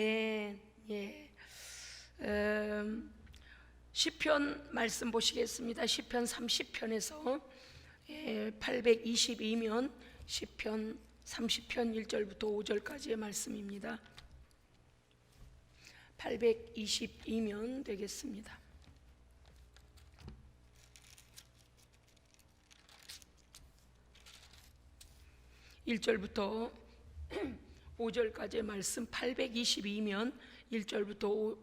아멘. 예. 시편 말씀 보시겠습니다. 시편 30편에서 822면 시편 30편 1절부터 5절까지의 말씀입니다. 822면 되겠습니다. 1절부터 5절까지의 말씀, 822면 1절부터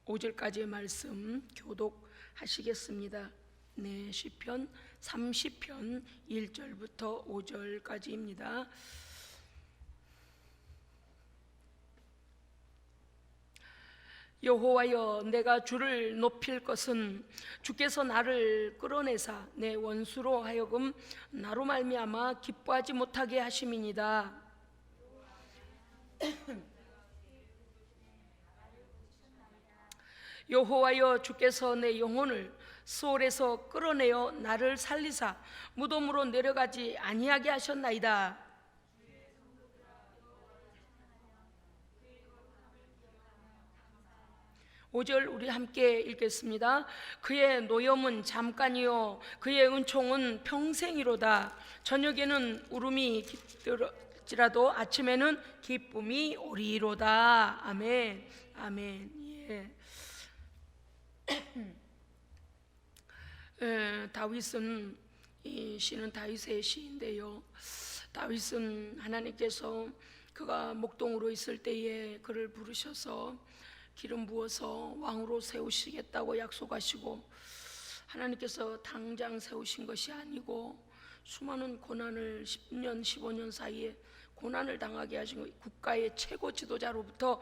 5절까지의 말씀 교독하시겠습니다. 네, 시편 30편 1절부터 5절까지입니다. 여호와여, 내가 주를 높일 것은 주께서 나를 끌어내사 내 원수로 하여금 나로 말미암아 기뻐하지 못하게 하심이니이다. 여호와여, 주께서 내 영혼을 수월에서 끌어내어 나를 살리사 무덤으로 내려가지 아니하게 하셨나이다. 5절 우리 함께 읽겠습니다. 그의 노염은 잠깐이요 그의 은총은 평생이로다. 저녁에는 울음이 깃들지라도 아침에는 기쁨이 오리로다. 아멘. 아멘. 예. 다윗은, 이 시는 다윗의 시인데요, 다윗은 하나님께서 그가 목동으로 있을 때에 그를 부르셔서 기름 부어서 왕으로 세우시겠다고 약속하시고, 하나님께서 당장 세우신 것이 아니고 수많은 고난을 10년 15년 사이에 고난을 당하게 하신 거예요. 국가의 최고 지도자로부터,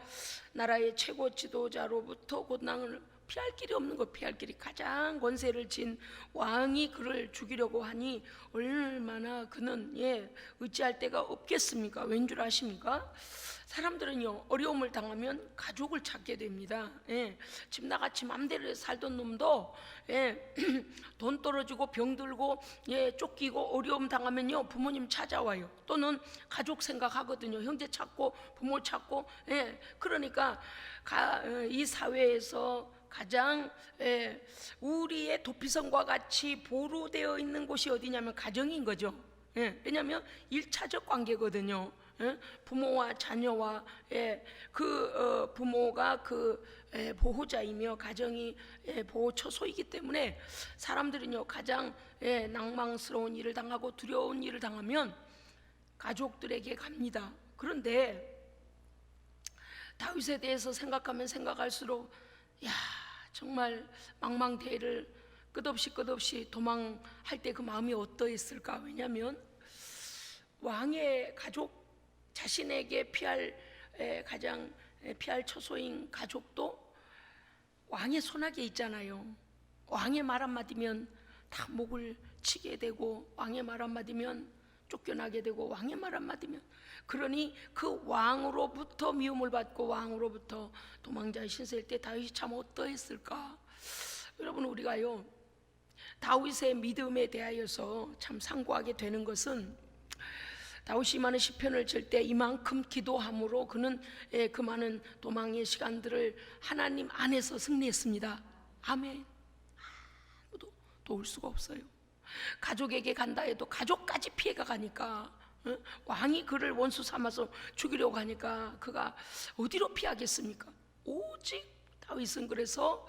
나라의 최고 지도자로부터 고난을 피할 길이 없는 거, 피할 길이 가장 권세를 진 왕이 그를 죽이려고 하니 얼마나 그는 어찌할 데가 없겠습니까? 왠 줄 아십니까? 사람들은요, 어려움을 당하면 가족을 찾게 됩니다. 집 나같이 맘대로 살던 놈도 돈 떨어지고 병들고 쫓기고 어려움 당하면요 부모님 찾아와요. 또는 가족 생각하거든요. 형제 찾고 부모 찾고. 그러니까 이 사회에서 가장 우리의 도피성과 같이 보루되어 있는 곳이 어디냐면 가정인 거죠. 왜냐하면 1차적 관계거든요. 부모와 자녀와 부모가 보호자이며 가정이 보호 처소이기 때문에 사람들은요 가장 낭망스러운 일을 당하고 두려운 일을 당하면 가족들에게 갑니다. 그런데 다윗에 대해서 생각하면 생각할수록 정말 망망대해를 끝없이 도망할 때 그 마음이 어떠했을까? 왜냐하면 왕의 가족, 자신에게 가장 피할 처소인 가족도 왕의 손아귀에 있잖아요. 왕의 말 한마디면 다 목을 치게 되고, 왕의 말 한마디면 쫓겨나게 되고, 왕의 말 한마디면, 그러니 그 왕으로부터 미움을 받고 왕으로부터 도망자의 신세일 때 다윗이 참 어떠했을까? 여러분, 우리가요 다윗의 믿음에 대하여서 참 상고하게 되는 것은, 다윗이 많은 시편을 칠 때 이만큼 기도함으로 그는 그 많은 도망의 시간들을 하나님 안에서 승리했습니다. 아멘. 아무도 도울 수가 없어요. 가족에게 간다 해도 가족까지 피해가 가니까, 왕이 그를 원수 삼아서 죽이려고 하니까 그가 어디로 피하겠습니까? 오직 다윗은 그래서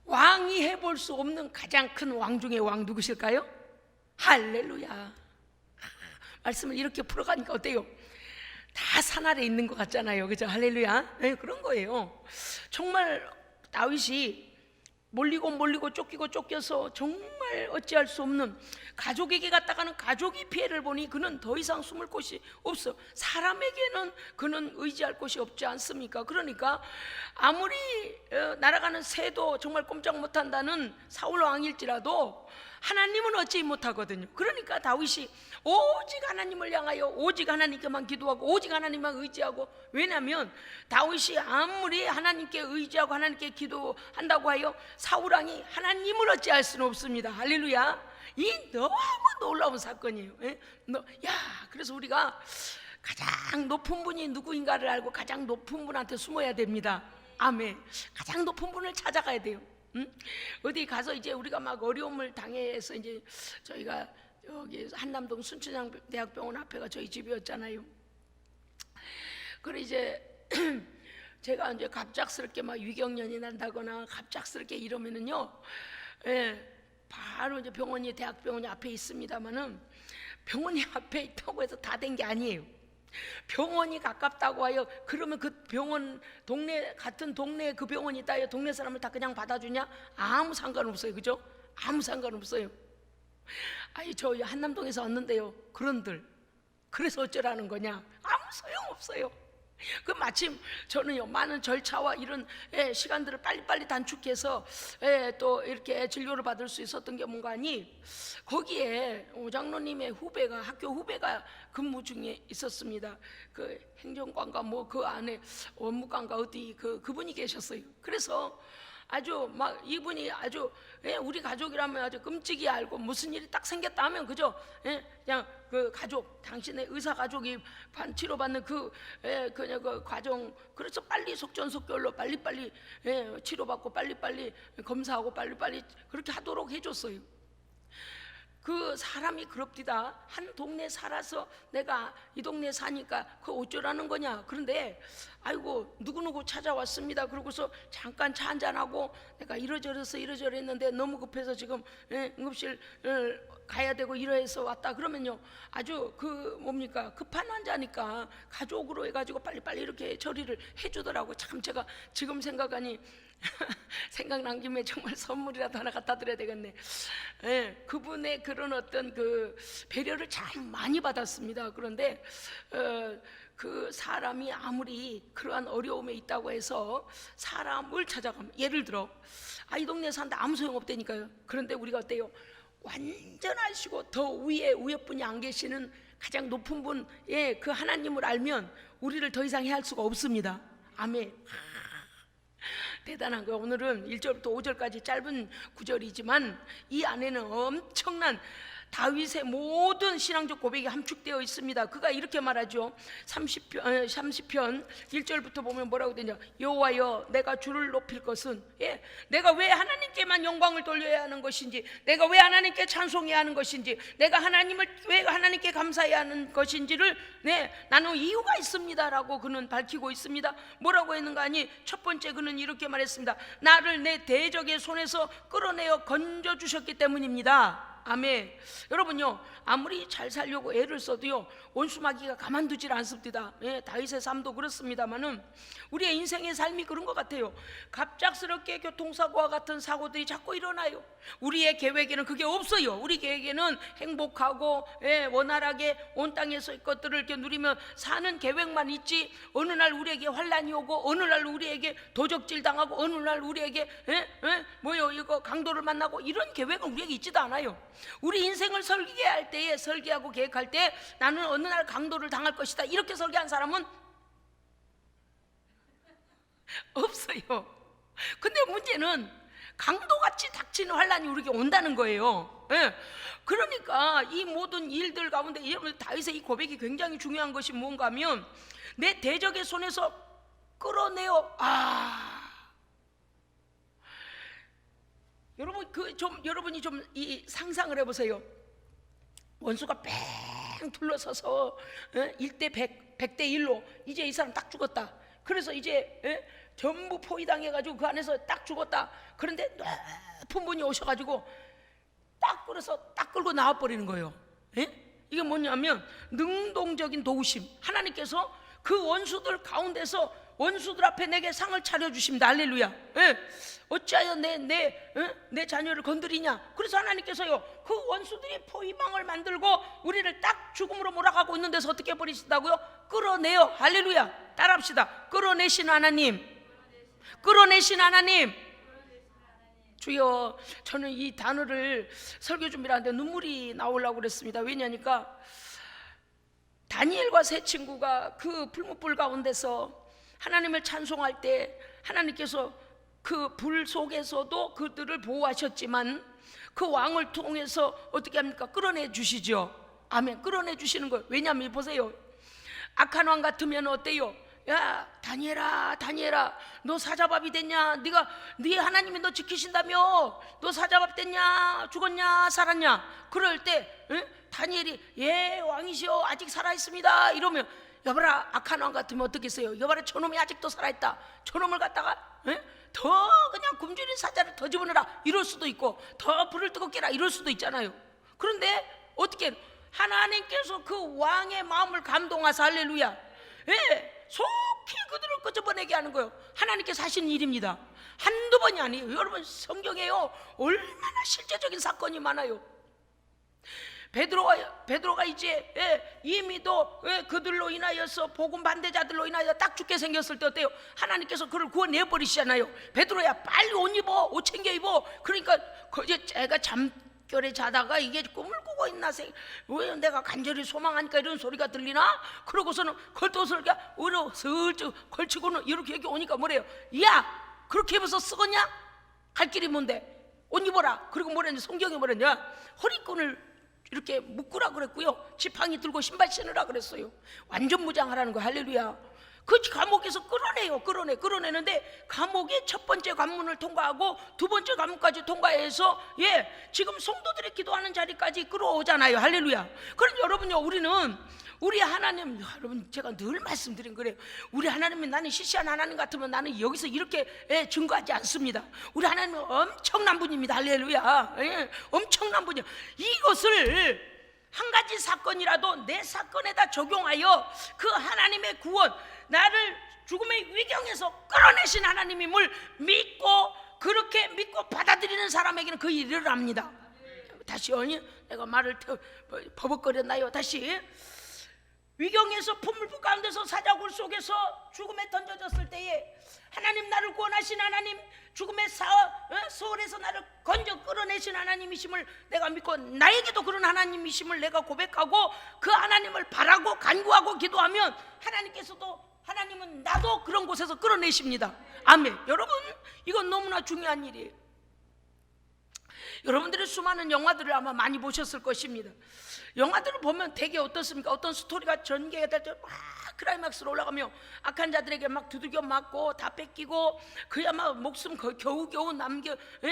왕이 해볼 수 없는 가장 큰 왕 중의 왕 누구실까요? 할렐루야. 말씀을 이렇게 풀어가니까 어때요? 다 산 아래 있는 것 같잖아요, 그죠? 할렐루야. 그런 거예요. 정말 다윗이 몰리고 쫓겨서 정말 어찌할 수 없는, 가족에게 갔다가는 가족이 피해를 보니 그는 더 이상 숨을 곳이 없어. 사람에게는 그는 의지할 곳이 없지 않습니까? 그러니까 아무리 날아가는 새도 정말 꼼짝 못한다는 사울 왕일지라도 하나님은 어찌 못하거든요. 그러니까 다윗이 오직 하나님을 향하여 오직 하나님께만 기도하고 오직 하나님만 의지하고, 왜냐하면 다윗이 아무리 하나님께 의지하고 하나님께 기도한다고 하여 사울 왕이 하나님을 어찌할 수는 없습니다. 할렐루야. 이 너무 놀라운 사건이에요. 그래서 우리가 가장 높은 분이 누구인가를 알고 가장 높은 분한테 숨어야 됩니다. 아멘. 가장 높은 분을 찾아가야 돼요. 응? 어디 가서 이제 우리가 막 어려움을 당해서 이제 저희가 여기 한남동 순천향대학병원 앞에가 저희 집이었잖아요. 그래 이제 제가 이제 갑작스럽게 막 위경련이 난다거나 갑작스럽게 이러면은요, 바로 이제 병원이 대학병원이 앞에 있습니다만은 병원이 앞에 있다고 해서 다 된 게 아니에요. 병원이 가깝다고 하여 그러면 그 병원 동네 같은 동네에 그 병원이 있다 해요. 동네 사람을 다 그냥 받아주냐? 아무 상관없어요. 그죠? 아무 상관없어요. 아니 저 한남동에서 왔는데요. 그런들 그래서 어쩌라는 거냐? 아무 소용없어요. 그 마침 저는요 많은 절차와 이런 시간들을 빨리빨리 단축해서 또 이렇게 진료를 받을 수 있었던 게 뭔가 하니 거기에 오장로님의 후배가 학교 후배가 근무 중에 있었습니다. 그 행정관과 뭐 그 안에 원무관과 어디 그분이 계셨어요. 그래서 아주 막 이분이 아주 우리 가족이라면 아주 끔찍이 알고 무슨 일이 딱 생겼다 하면 그죠? 그냥 그 가족 당신의 의사 가족이 치료받는 그냥 그 과정 그래서 빨리 속전속결로 빨리빨리 치료받고 빨리빨리 검사하고 빨리빨리 그렇게 하도록 해줬어요. 그 사람이 그럽디다. 한 동네 살아서 내가 이 동네 사니까 그 어쩌라는 거냐. 그런데 아이고 누구누구 찾아왔습니다. 그러고서 잠깐 차 한잔하고 내가 이러저러서 이러저러했는데 너무 급해서 지금 응급실 가야 되고 이러해서 왔다 그러면요 아주 그 뭡니까 급한 환자니까 가족으로 해가지고 빨리빨리 이렇게 처리를 해주더라고. 참 제가 지금 생각하니 생각난 김에 정말 선물이라도 하나 갖다 드려야 되겠네. 그분의 그런 어떤 그 배려를 참 많이 받았습니다. 그런데 그 사람이 아무리 그러한 어려움에 있다고 해서 사람을 찾아가면 예를 들어 이 동네에 산다 아무 소용없다니까요. 그런데 우리가 어때요? 완전하시고 더 위에 분이 안 계시는 가장 높은 분의 그 하나님을 알면 우리를 더 이상 해할 수가 없습니다. 아멘. 대단한 거예요. 오늘은 1절부터 5절까지 짧은 구절이지만 이 안에는 엄청난 다윗의 모든 신앙적 고백이 함축되어 있습니다. 그가 이렇게 말하죠. 30편 1절부터 보면 뭐라고 되냐. 여호와여 내가 주를 높일 것은 내가 왜 하나님께만 영광을 돌려야 하는 것인지, 내가 왜 하나님께 찬송해야 하는 것인지, 내가 왜 하나님께 감사해야 하는 것인지를 나는 이유가 있습니다 라고 그는 밝히고 있습니다. 뭐라고 했는가 하니 첫 번째 그는 이렇게 말했습니다. 나를 내 대적의 손에서 끌어내어 건져주셨기 때문입니다. 아멘. 여러분요 아무리 잘 살려고 애를 써도요 원수마귀가 가만두질 않습니다. 다윗의 삶도 그렇습니다만은 우리의 인생의 삶이 그런 것 같아요. 갑작스럽게 교통사고와 같은 사고들이 자꾸 일어나요. 우리의 계획에는 그게 없어요. 우리 계획에는 행복하고 원활하게 온 땅에서 것들을 이렇게 누리며 사는 계획만 있지, 어느 날 우리에게 환란이 오고 어느 날 우리에게 도적질 당하고 어느 날 우리에게 이거 강도를 만나고 이런 계획은 우리에게 있지도 않아요. 우리 인생을 설계할 때에 설계하고 계획할 때 나는 어느 날 강도를 당할 것이다 이렇게 설계한 사람은 없어요. 근데 문제는 강도같이 닥치는 환란이 우리에게 온다는 거예요. 그러니까 이 모든 일들 가운데 다윗의 이 고백이 굉장히 중요한 것이 뭔가 하면 내 대적의 손에서 끌어내어 여러분이 좀 이 상상을 해보세요. 원수가 뺑 둘러서서 1대 100, 100대 1로 이제 이 사람 딱 죽었다. 그래서 이제 전부 포위당해가지고 그 안에서 딱 죽었다. 그런데 높은 분이 오셔가지고 딱 끌고 나와버리는 거예요. 이게 뭐냐면 능동적인 도우심. 하나님께서 그 원수들 가운데서 원수들 앞에 내게 상을 차려주십니다. 할렐루야. 어찌하여 내 자녀를 건드리냐. 그래서 하나님께서요 그 원수들이 포위망을 만들고 우리를 딱 죽음으로 몰아가고 있는 데서 어떻게 버리신다고요? 끌어내요. 할렐루야. 따라합시다. 끌어내신 하나님. 끌어내신 하나님. 주여, 저는 이 단어를 설교 준비를 하는데 눈물이 나오려고 그랬습니다. 왜냐니까 다니엘과 세 친구가 그 풀무불 가운데서 하나님을 찬송할 때 하나님께서 그 불 속에서도 그들을 보호하셨지만 그 왕을 통해서 어떻게 합니까? 끌어내 주시죠. 아멘. 끌어내 주시는 거예요. 왜냐하면 보세요, 악한 왕 같으면 어때요? 야, 다니엘아, 너 사자밥이 됐냐? 네 하나님이 너 지키신다며? 너 사자밥 됐냐? 죽었냐? 살았냐? 그럴 때 다니엘이 예 왕이시여 아직 살아있습니다 이러면, 여봐라, 악한 왕 같으면 어떻겠어요? 여봐라, 저놈이 아직도 살아있다. 저놈을 갖다가 더 그냥 굶주린 사자를 더 집어넣어라 이럴 수도 있고, 더 불을 뜨겁게 해라 이럴 수도 있잖아요. 그런데 어떻게 하나님께서 그 왕의 마음을 감동하사, 할렐루야, 속히 그들을 끄집어내게 하는 거예요. 하나님께서 하신 일입니다. 한두 번이 아니에요. 여러분, 성경에요 얼마나 실제적인 사건이 많아요. 베드로가 이제 이미도 그들로 인하여서 복음 반대자들로 인하여 딱 죽게 생겼을 때 어때요? 하나님께서 그를 구원해버리시잖아요. 베드로야, 빨리 옷 입어, 옷 챙겨 입어. 그러니까 이제 제가 잠결에 자다가 이게 꿈을 꾸고 있나, 왜 내가 간절히 소망하니까 이런 소리가 들리나? 그러고서는 겉옷을 으로 슬쩍 걸치고는 이렇게 여기 오니까 뭐래요? 야, 그렇게 입어서 쓰겄냐? 갈 길이 뭔데? 옷 입어라. 그리고 뭐랬냐? 성경에 뭐랬냐? 허리끈을 이렇게 묶으라 그랬고요, 지팡이 들고 신발 신으라 그랬어요. 완전 무장하라는 거. 할렐루야. 그 감옥에서 끌어내는데 감옥의 첫 번째 관문을 통과하고 두 번째 관문까지 통과해서 지금 성도들이 기도하는 자리까지 끌어오잖아요. 할렐루야. 그럼 여러분요, 우리 하나님, 여러분 제가 늘 말씀드린 거래요. 우리 하나님은, 나는 시시한 하나님 같으면 나는 여기서 이렇게 증거하지 않습니다. 우리 하나님은 엄청난 분입니다. 할렐루야. 엄청난 분이에요. 이것을 한 가지 사건이라도 내 사건에다 적용하여 그 하나님의 구원, 나를 죽음의 위경에서 끌어내신 하나님임을 믿고, 그렇게 믿고 받아들이는 사람에게는 그 일을 합니다. 다시요, 내가 말을 버벅거렸나요? 다시. 위경에서 풀무불 가운데서 사자굴 속에서 죽음에 던져졌을 때에 하나님, 나를 구원하신 하나님, 죽음의 소울에서 나를 건져 끌어내신 하나님이심을 내가 믿고, 나에게도 그런 하나님이심을 내가 고백하고 그 하나님을 바라고 간구하고 기도하면 하나님은 나도 그런 곳에서 끌어내십니다. 아멘. 여러분, 이건 너무나 중요한 일이에요. 여러분들이 수많은 영화들을 아마 많이 보셨을 것입니다. 영화들을 보면 되게 어떻습니까? 어떤 스토리가 전개가 될 때 막 클라이막스로 올라가며 악한 자들에게 막 두들겨 맞고 다 뺏기고, 그야 막 목숨 겨우겨우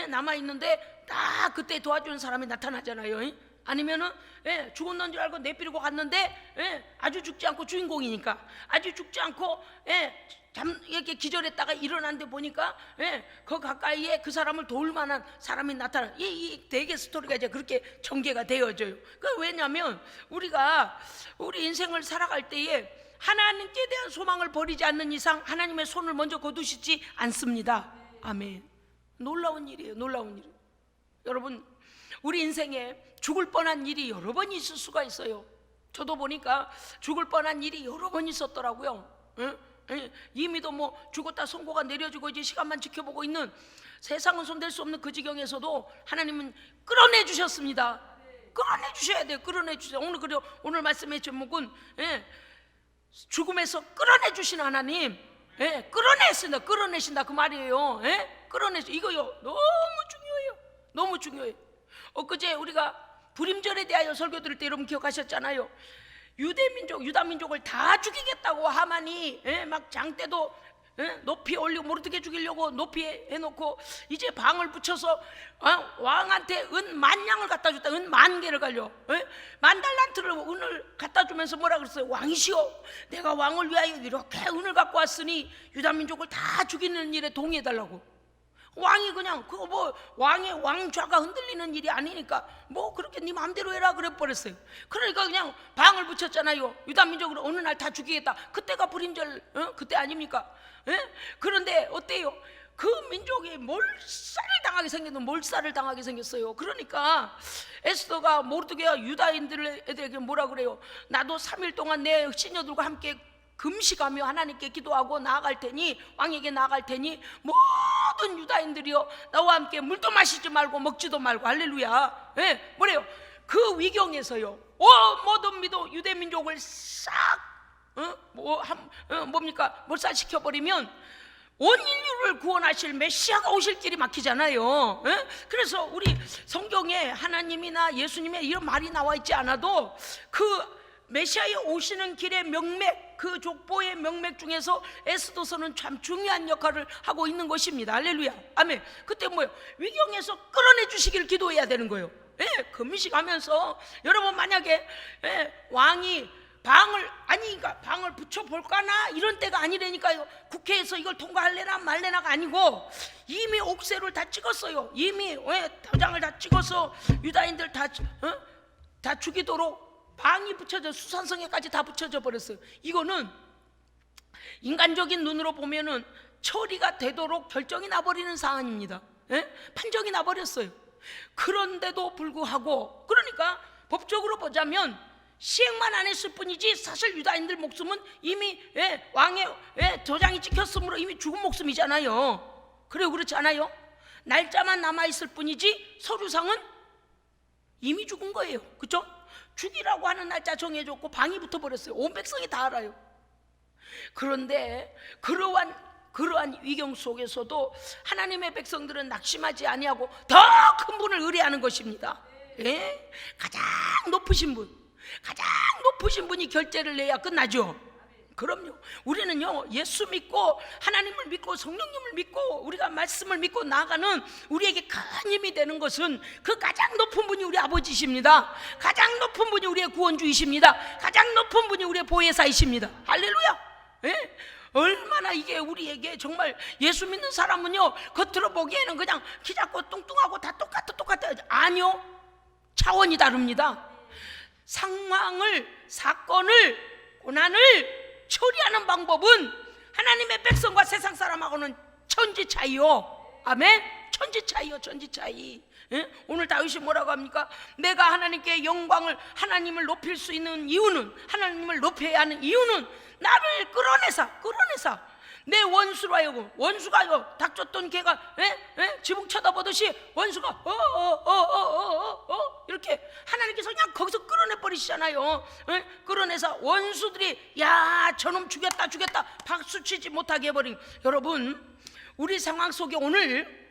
남아있는데 딱 그때 도와주는 사람이 나타나잖아요. 아니면은 죽었는 줄 알고 내버리고 갔는데 아주 죽지 않고, 주인공이니까 아주 죽지 않고 이렇게 기절했다가 일어났는데 보니까 그 가까이에 그 사람을 도울 만한 사람이 나타나. 이 대개 스토리가 이제 그렇게 전개가 되어져요. 왜냐하면 우리가 우리 인생을 살아갈 때에 하나님께 대한 소망을 버리지 않는 이상 하나님의 손을 먼저 거두시지 않습니다. 아멘. 놀라운 일이에요. 놀라운 일. 여러분, 우리 인생에 죽을 뻔한 일이 여러 번 있을 수가 있어요. 저도 보니까 죽을 뻔한 일이 여러 번 있었더라고요. 이미도 뭐 죽었다 선고가 내려지고 이제 시간만 지켜보고 있는, 세상은 손댈 수 없는 그 지경에서도 하나님은 끌어내 주셨습니다. 끌어내 주셔야 돼요. 끌어내 주세요. 오늘 말씀의 제목은 죽음에서 끌어내 주신 하나님. 끌어내신다 그 말이에요. 이거요 너무 중요해요. 너무 중요해요. 엊그제 우리가 불임절에 대하여 설교 들을 때 여러분 기억하셨잖아요. 유다민족을 다 죽이겠다고 하만이 막 장대도 높이 올리고 모르게 죽이려고 높이 해놓고 이제 방을 붙여서 왕한테 은 10,000냥을 갖다 줬다. 은 10,000개를 갈려 10,000달란트를 은을 갖다 주면서 뭐라 그랬어요? 왕이시오, 내가 왕을 위하여 이렇게 은을 갖고 왔으니 유다민족을 다 죽이는 일에 동의해달라고. 왕이 그냥 그거 뭐 왕의 왕좌가 흔들리는 일이 아니니까 뭐 그렇게 네 마음대로 해라 그래 버렸어요. 그러니까 그냥 방을 붙였잖아요. 유다민족으로 어느 날 다 죽이겠다. 그때가 불임절 그때 아닙니까? 그런데 어때요? 그 민족이 몰살을 당하게 생겼어요. 그러니까 에스더가 모르드게와 유다인들에게 뭐라 그래요? 나도 3일 동안 내 시녀들과 함께 금식하며 하나님께 기도하고 나아갈 테니, 왕에게 나아갈 테니 모든 유다인들이요 나와 함께 물도 마시지 말고 먹지도 말고. 할렐루야. 뭐래요? 그 위경에서요 모든 유대민족을 싹 몰살시켜 버리면 온 인류를 구원하실 메시아가 오실 길이 막히잖아요. 그래서 우리 성경에 하나님이나 예수님의 이런 말이 나와 있지 않아도 그 메시아의 오시는 길의 명맥, 그 족보의 명맥 중에서 에스더서는 참 중요한 역할을 하고 있는 것입니다. 할렐루야, 아멘. 그때 뭐예요? 위경에서 끌어내 주시기를 기도해야 되는 거예요. 금식하면서 여러분 만약에 왕이 방을 붙여볼까나 이런 때가 아니라니까요. 국회에서 이걸 통과할래나 말래나가 아니고 이미 옥새를 다 찍었어요. 이미 도장을 다 찍어서 유다인들 다 죽이도록 방이 붙여져, 수산성에까지 다 붙여져 버렸어요. 이거는 인간적인 눈으로 보면은 처리가 되도록 결정이 나버리는 사안입니다. 판정이 나버렸어요. 그런데도 불구하고, 그러니까 법적으로 보자면 시행만 안 했을 뿐이지 사실 유다인들 목숨은 이미 왕의 도장이 찍혔으므로 이미 죽은 목숨이잖아요. 그래요, 그렇지 않아요? 날짜만 남아있을 뿐이지 서류상은 이미 죽은 거예요. 그렇죠? 죽이라고 하는 날짜 정해줬고 방이 붙어버렸어요. 온 백성이 다 알아요. 그런데 그러한 위경 속에서도 하나님의 백성들은 낙심하지 아니하고 더 큰 분을 의뢰하는 것입니다. 가장 높으신 분이 결제를 내야 끝나죠. 그럼요. 우리는요, 예수 믿고 하나님을 믿고 성령님을 믿고 우리가 말씀을 믿고 나아가는 우리에게 큰 힘이 되는 것은 그 가장 높은 분이 우리 아버지십니다. 가장 높은 분이 우리의 구원주이십니다. 가장 높은 분이 우리의 보혜사이십니다. 할렐루야. 얼마나 이게 우리에게 정말, 예수 믿는 사람은요 겉으로 보기에는 그냥 키 작고 뚱뚱하고 다 똑같아. 아니요, 차원이 다릅니다. 상황을, 사건을, 고난을 처리하는 방법은 하나님의 백성과 세상 사람하고는 천지 차이요. 아멘. 천지 차이. 오늘 다윗이 뭐라고 합니까? 내가 하나님께 영광을, 하나님을 높일 수 있는 이유는, 하나님을 높여야 하는 이유는 나를 끌어내사 내 원수로 하여금, 원수가요 닥쳤던 개가 지붕 쳐다보듯이 원수가 이렇게 하나님께서 그냥 거기서 끌어내 버리시잖아요. 끌어내서 원수들이 야 저놈 죽였다 박수치지 못하게 해버린. 여러분, 우리 상황 속에 오늘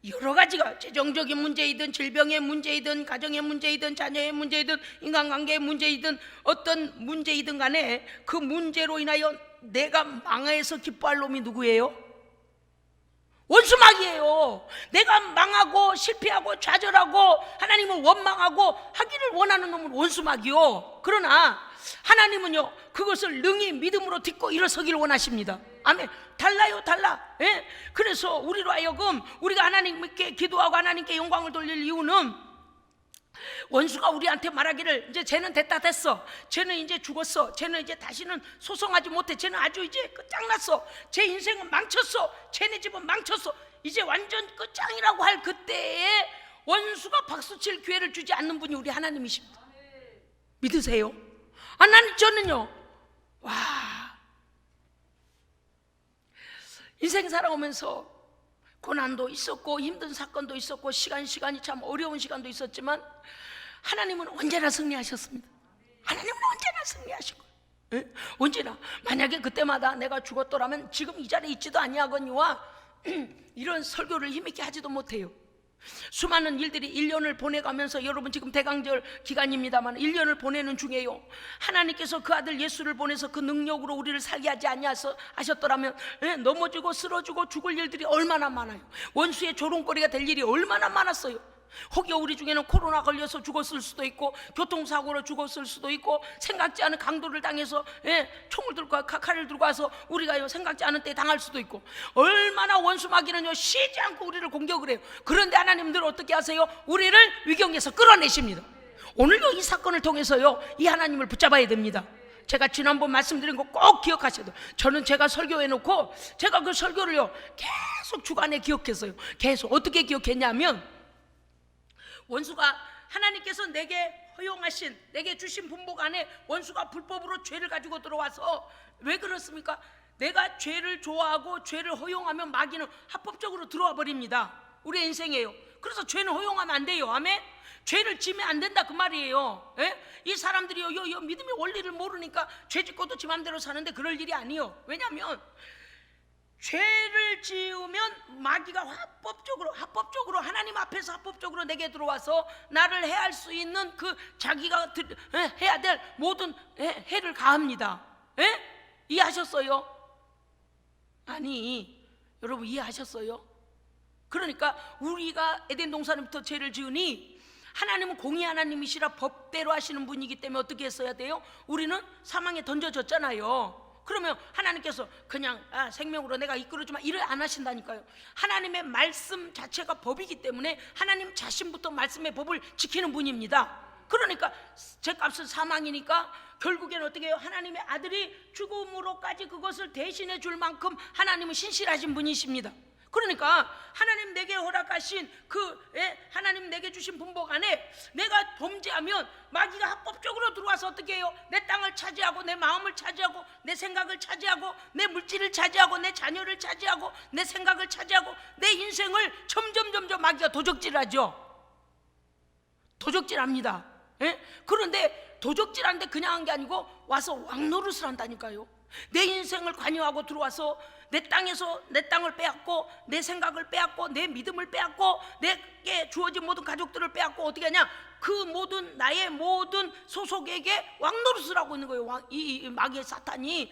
여러 가지가, 재정적인 문제이든 질병의 문제이든 가정의 문제이든 자녀의 문제이든 인간관계의 문제이든 어떤 문제이든 간에 그 문제로 인하여 내가 망해서 기뻐할 놈이 누구예요? 원수막이에요. 내가 망하고 실패하고 좌절하고 하나님을 원망하고 하기를 원하는 놈은 원수막이요. 그러나 하나님은요 그것을 능히 믿음으로 딛고 일어서기를 원하십니다. 아멘. 달라요. 그래서 우리로 하여금 우리가 하나님께 기도하고 하나님께 영광을 돌릴 이유는, 원수가 우리한테 말하기를 이제 쟤는 됐어, 쟤는 이제 죽었어, 쟤는 이제 다시는 소송하지 못해, 쟤는 아주 이제 끝장났어, 쟤 인생은 망쳤어, 쟤네 집은 망쳤어, 이제 완전 끝장이라고 할 그때에 원수가 박수칠 기회를 주지 않는 분이 우리 하나님이십니다. 믿으세요? 저는요, 인생 살아오면서 고난도 있었고 힘든 사건도 있었고 시간이 참 어려운 시간도 있었지만 하나님은 언제나 승리하셨습니다. 하나님은 언제나 승리하신 거예요. 언제나. 만약에 그때마다 내가 죽었더라면 지금 이 자리에 있지도 아니하거니와 이런 설교를 힘있게 하지도 못해요. 수많은 일들이 1년을 보내가면서, 여러분 지금 대강절 기간입니다만 1년을 보내는 중에요, 하나님께서 그 아들 예수를 보내서 그 능력으로 우리를 살게 하지 아니하셨더라면 넘어지고 쓰러지고 죽을 일들이 얼마나 많아요. 원수의 조롱거리가 될 일이 얼마나 많았어요. 혹여 우리 중에는 코로나 걸려서 죽었을 수도 있고, 교통사고로 죽었을 수도 있고, 생각지 않은 강도를 당해서 총을 들고 칼을 들고 와서 우리가 생각지 않은 때에 당할 수도 있고, 얼마나 원수마귀는요 쉬지 않고 우리를 공격을 해요. 그런데 하나님들 어떻게 하세요? 우리를 위경에서 끌어내십니다. 오늘도 이 사건을 통해서요 이 하나님을 붙잡아야 됩니다. 제가 지난번 말씀드린 거 꼭 기억하셔야 돼요. 저는 제가 설교해놓고 제가 그 설교를요 계속 주간에 기억했어요. 계속. 어떻게 기억했냐면, 원수가, 하나님께서 내게 허용하신, 내게 주신 분복 안에 원수가 불법으로 죄를 가지고 들어와서, 왜 그렇습니까? 내가 죄를 좋아하고 죄를 허용하면 마귀는 합법적으로 들어와 버립니다. 우리 인생이에요. 그래서 죄는 허용하면 안 돼요. 아멘. 죄를 지면 안 된다 그 말이에요. 이 사람들이요 믿음의 원리를 모르니까 죄 짓고도 지 맘대로 사는데 그럴 일이 아니에요. 왜냐하면 죄를 지으면 마귀가 합법적으로 하나님 앞에서 합법적으로 내게 들어와서 나를 해할 수 있는 그 자기가 해야 될 모든 해를 가합니다. 이해하셨어요? 아니, 여러분 이해하셨어요? 그러니까 우리가 에덴 동산부터 죄를 지으니 하나님은 공의 하나님이시라 법대로 하시는 분이기 때문에 어떻게 했어야 돼요? 우리는 사망에 던져졌잖아요. 그러면 하나님께서 그냥 생명으로 내가 이끌어주마 이래 안 하신다니까요. 하나님의 말씀 자체가 법이기 때문에 하나님 자신부터 말씀의 법을 지키는 분입니다. 그러니까 죄값은 사망이니까 결국에는 어떻게 해요? 하나님의 아들이 죽음으로까지 그것을 대신해 줄 만큼 하나님은 신실하신 분이십니다. 그러니까 하나님 내게 허락하신 하나님 내게 주신 분복 안에 내가 범죄하면 마귀가 합법적으로 들어와서 어떻게 해요? 내 땅을 차지하고 내 마음을 차지하고 내 생각을 차지하고 내 물질을 차지하고 내 자녀를 차지하고 내 생각을 차지하고 내 인생을 점점 마귀가 도적질하죠. 도적질합니다. 그런데 도적질하는데 그냥 한 게 아니고 와서 왕노릇을 한다니까요. 내 인생을 관여하고 들어와서 내 땅에서 내 땅을 빼앗고 내 생각을 빼앗고 내 믿음을 빼앗고 내게 주어진 모든 가족들을 빼앗고 어떻게 하냐? 그 모든 나의 모든 소속에게 왕노릇을 하고 있는 거예요. 이 마귀의 사탄이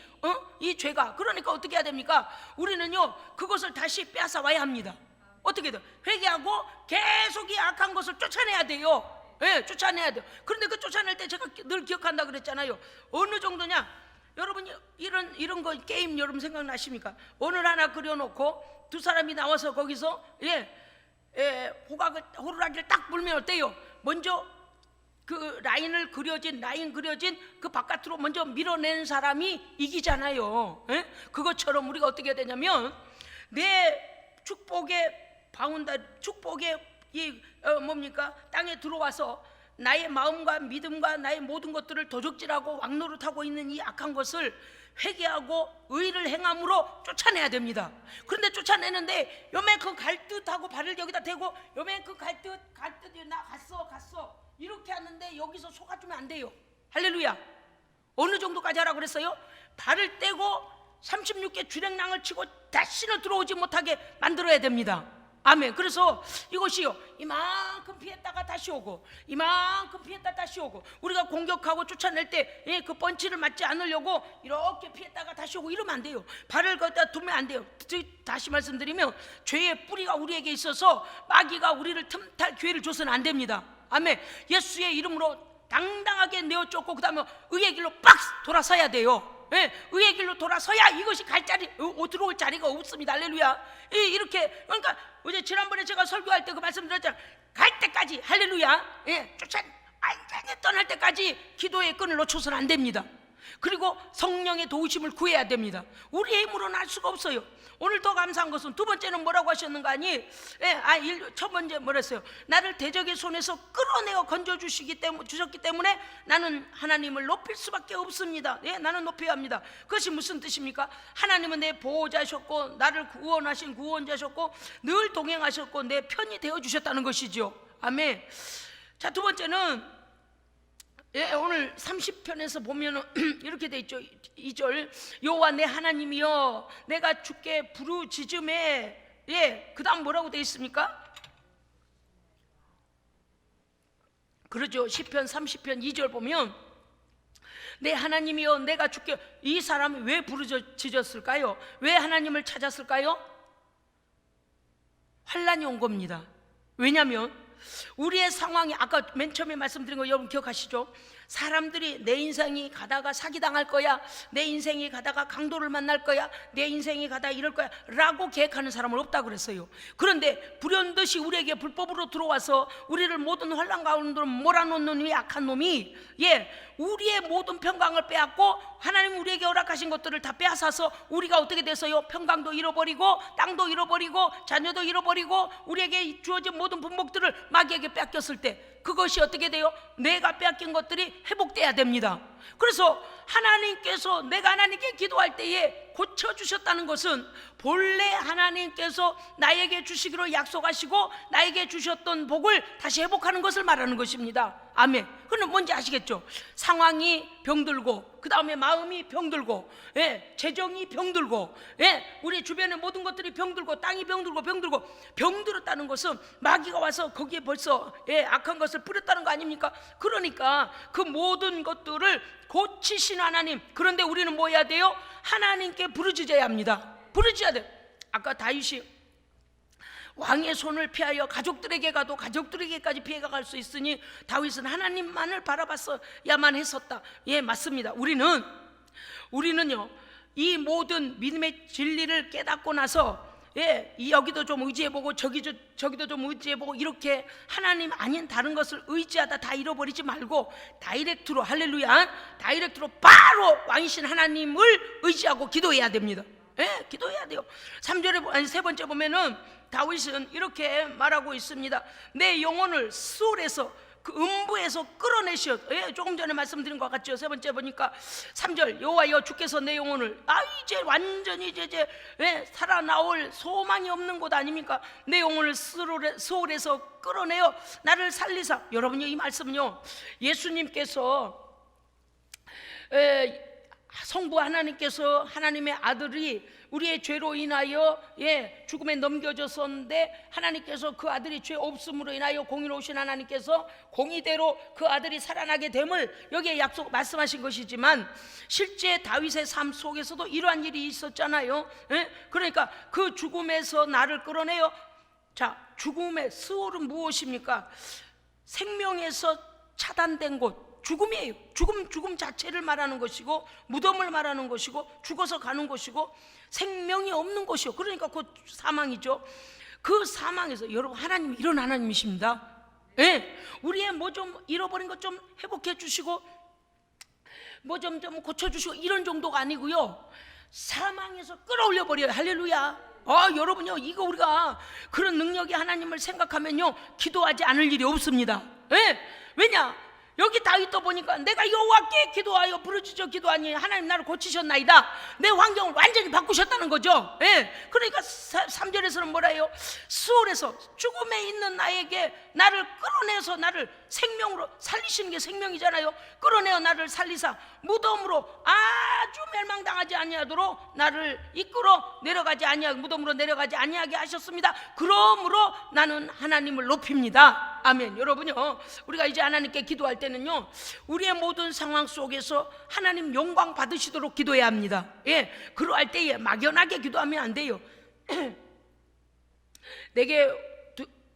이 죄가. 그러니까 어떻게 해야 됩니까? 우리는요 그것을 다시 빼앗아 와야 합니다. 어떻게든 회개하고 계속 이 악한 것을 쫓아내야 돼요. 쫓아내야 돼요. 그런데 그 쫓아낼 때 제가 늘 기억한다 그랬잖아요. 어느 정도냐? 여러분 이런 거 게임 여러분 생각나십니까? 오늘 하나 그려놓고 두 사람이 나와서 거기서 호루라기를 딱 불면 어때요? 먼저 그 라인 그려진 그 바깥으로 먼저 밀어내는 사람이 이기잖아요. 그것처럼 우리가 어떻게 해야 되냐면 내 축복의 땅에 들어와서 나의 마음과 믿음과 나의 모든 것들을 도적질하고 왕노릇하고 있는 이 악한 것을 회개하고 의를 행함으로 쫓아내야 됩니다. 그런데 쫓아내는데 요만큼 갈 듯하고 발을 여기다 대고 요만큼 갈 듯 나 갔어 이렇게 하는데 여기서 속아주면 안 돼요. 할렐루야. 어느 정도까지 하라고 그랬어요? 발을 떼고 36개 주랭랑을 치고 다시는 들어오지 못하게 만들어야 됩니다. 아멘. 그래서 이것이요 이만큼 피했다가 다시 오고 이만큼 피했다 다시 오고 우리가 공격하고 쫓아낼 때 그 펀치를 맞지 않으려고 이렇게 피했다가 다시 오고 이러면 안 돼요. 발을 거기다 두면 안 돼요. 다시 말씀드리면 죄의 뿌리가 우리에게 있어서 마귀가 우리를 틈탈 기회를 줘서는 안 됩니다. 아멘. 예수의 이름으로 당당하게 내어 쫓고 그 다음에 의의 길로 빡 돌아서야 돼요. 의의 길로 돌아서야 이것이 들어올 자리가 없습니다. 할렐루야. 이렇게 그러니까 어제 지난번에 제가 설교할 때 그 말씀드렸잖아요. 갈 때까지 할렐루야. 완전히 떠날 때까지 기도의 끈을 놓쳐서는 안 됩니다. 그리고 성령의 도우심을 구해야 됩니다. 우리의 힘으로는 할 수가 없어요. 오늘 더 감사한 것은 두 번째는 뭐라고 하셨는가 하니 첫 번째 뭐랬어요? 나를 대적의 손에서 끌어내어 건져주셨기 때문에 나는 하나님을 높일 수밖에 없습니다. 나는 높여야 합니다. 그것이 무슨 뜻입니까? 하나님은 내 보호자셨고 나를 구원하신 구원자셨고 늘 동행하셨고 내 편이 되어주셨다는 것이죠. 아멘. 자, 두 번째는 오늘 30편에서 보면 이렇게 돼 있죠. 2절 여호와 내 하나님이여 내가 주께 부르짖음에 그 다음 뭐라고 돼 있습니까? 그러죠. 시편 30편 2절 보면 내 하나님이여 내가 주께 이 사람이 왜 부르짖었을까요? 왜 하나님을 찾았을까요? 환난이 온 겁니다. 왜냐하면 우리의 상황이 아까 맨 처음에 말씀드린 거 여러분 기억하시죠? 사람들이 내 인생이 가다가 사기당할 거야, 내 인생이 가다가 강도를 만날 거야, 내 인생이 가다가 이럴 거야 라고 계획하는 사람은 없다고 그랬어요. 그런데 불현듯이 우리에게 불법으로 들어와서 우리를 모든 환난 가운데로 몰아넣는 이 악한 놈이 우리의 모든 평강을 빼앗고 하나님 우리에게 허락하신 것들을 다 빼앗아서 우리가 어떻게 돼서요? 평강도 잃어버리고 땅도 잃어버리고 자녀도 잃어버리고 우리에게 주어진 모든 분복들을 마귀에게 뺏겼을 때 그것이 어떻게 돼요? 내가 빼앗긴 것들이 회복돼야 됩니다. 그래서 하나님께서 내가 하나님께 기도할 때에 고쳐주셨다는 것은 본래 하나님께서 나에게 주시기로 약속하시고 나에게 주셨던 복을 다시 회복하는 것을 말하는 것입니다. 아멘. 그는 뭔지 아시겠죠? 상황이 병들고, 그 다음에 마음이 병들고, 재정이 병들고, 우리 주변의 모든 것들이 병들고, 땅이 병들고 병들었다는 것은 마귀가 와서 거기에 벌써 악한 것을 뿌렸다는 거 아닙니까? 그러니까 그 모든 것들을 고치신 하나님, 그런데 우리는 뭐 해야 돼요? 하나님께 부르짖어야 합니다. 부르짖어야 돼요. 아까 다윗이 왕의 손을 피하여 가족들에게 가도 가족들에게까지 피해가 갈 수 있으니 다윗은 하나님만을 바라봤어야만 했었다. 예, 맞습니다. 우리는요, 이 모든 믿음의 진리를 깨닫고 나서 여기도 좀 의지해보고 저기도 좀 의지해보고 이렇게 하나님 아닌 다른 것을 의지하다 다 잃어버리지 말고 다이렉트로, 할렐루야, 다이렉트로 바로 왕이신 하나님을 의지하고 기도해야 됩니다. 기도해야 돼요. 3절에 세 번째 보면은 다윗은 이렇게 말하고 있습니다. 내 영혼을 수월에서, 그 음부에서 끌어내시어. 조금 전에 말씀드린 것 같죠. 세 번째 보니까 3절, 여호와여 주께서 내 영혼을, 이제 완전히 이제 살아나올 소망이 없는 곳 아닙니까? 내 영혼을 수월에서 끌어내어 나를 살리사. 여러분요, 이 말씀은요, 예수님께서 성부 하나님께서, 하나님의 아들이 우리의 죄로 인하여 죽음에 넘겨졌었는데, 하나님께서 그 아들이 죄 없음으로 인하여 공의로우신 하나님께서 공의대로 그 아들이 살아나게 됨을 여기에 말씀하신 것이지만, 실제 다윗의 삶 속에서도 이러한 일이 있었잖아요. 그러니까 그 죽음에서 나를 끌어내요. 자, 죽음의 스월은 무엇입니까? 생명에서 차단된 곳, 죽음이에요. 죽음 자체를 말하는 것이고, 무덤을 말하는 것이고, 죽어서 가는 것이고, 생명이 없는 것이요. 그러니까 그 사망이죠. 그 사망에서, 여러분, 하나님이 이런 하나님이십니다. 우리의 뭐 좀 잃어버린 것 좀 회복해 주시고, 뭐 좀 고쳐 주시고, 이런 정도가 아니고요, 사망에서 끌어올려 버려요. 할렐루야. 여러분요, 이거 우리가 그런 능력의 하나님을 생각하면요, 기도하지 않을 일이 없습니다. 왜냐? 여기 다윗도 보니까 내가 여호와께 기도하여 부르짖어 기도하니 하나님 나를 고치셨나이다. 내 환경을 완전히 바꾸셨다는 거죠. 그러니까 3절에서는 뭐라 해요? 수월에서, 죽음에 있는 나에게 나를 끌어내서 나를 생명으로 살리시는 게 생명이잖아요. 끌어내어 나를 살리사 무덤으로 아주 멸망당하지 아니하도록 나를 이끌어 내려가지 아니하게, 무덤으로 내려가지 아니하게 하셨습니다. 그러므로 나는 하나님을 높입니다. 아멘. 여러분요, 우리가 이제 하나님께 기도할 때는요, 우리의 모든 상황 속에서 하나님 영광 받으시도록 기도해야 합니다. 그러할 때에 막연하게 기도하면 안 돼요. 내게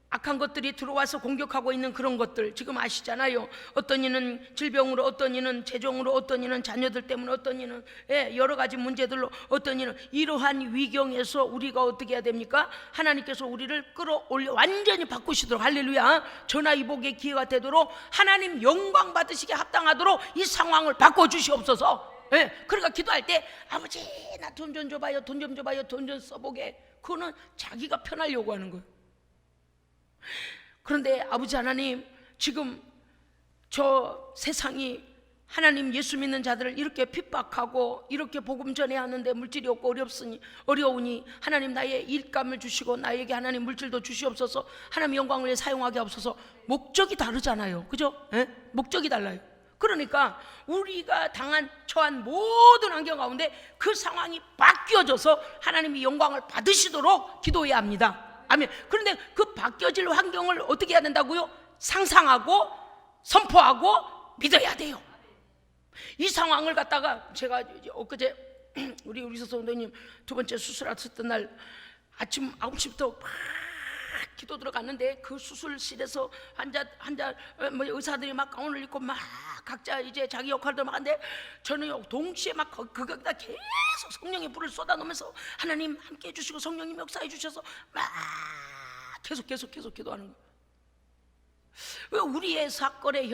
악한 것들이 들어와서 공격하고 있는 그런 것들 지금 아시잖아요. 어떤 이는 질병으로, 어떤 이는 재정으로, 어떤 이는 자녀들 때문에, 어떤 이는 여러 가지 문제들로, 어떤 이는 이러한 위경에서 우리가 어떻게 해야 됩니까? 하나님께서 우리를 끌어올려 완전히 바꾸시도록, 할렐루야, 전화위복의 기회가 되도록 하나님 영광 받으시게 합당하도록 이 상황을 바꿔주시옵소서. 그러니까 기도할 때, 아버지 나 돈 좀 줘봐요, 돈 좀 줘봐요, 돈 좀 써보게. 그거는 자기가 편하려고 하는 거예요. 그런데 아버지 하나님, 지금 저 세상이 하나님 예수 믿는 자들을 이렇게 핍박하고 이렇게 복음 전해야 하는데 물질이 없고 어려우니 하나님 나의 일감을 주시고 나에게 하나님 물질도 주시옵소서. 하나님 영광을 위해 사용하게 하옵소서. 목적이 다르잖아요, 그죠? 목적이 달라요. 그러니까 우리가 처한 모든 환경 가운데 그 상황이 바뀌어져서 하나님이 영광을 받으시도록 기도해야 합니다. 아멘. 그런데 그 바뀌어질 환경을 어떻게 해야 된다고요? 상상하고 선포하고 믿어야 돼요. 이 상황을 갖다가 제가 엊그제 우리 의사 성도님 두 번째 수술하셨던 날 아침 9시부터 막 기도 들어갔는데, 그 수술실에서 의사들이 막 가운을 입고 막 각자 이제 자기 역할들 막 하는데, 저는 동시에 막 거기다 계속 성령의 불을 쏟아놓으면서 하나님 함께 해주시고 성령님 역사해 주셔서 막 계속 기도하는 거예요. 우리의 사건의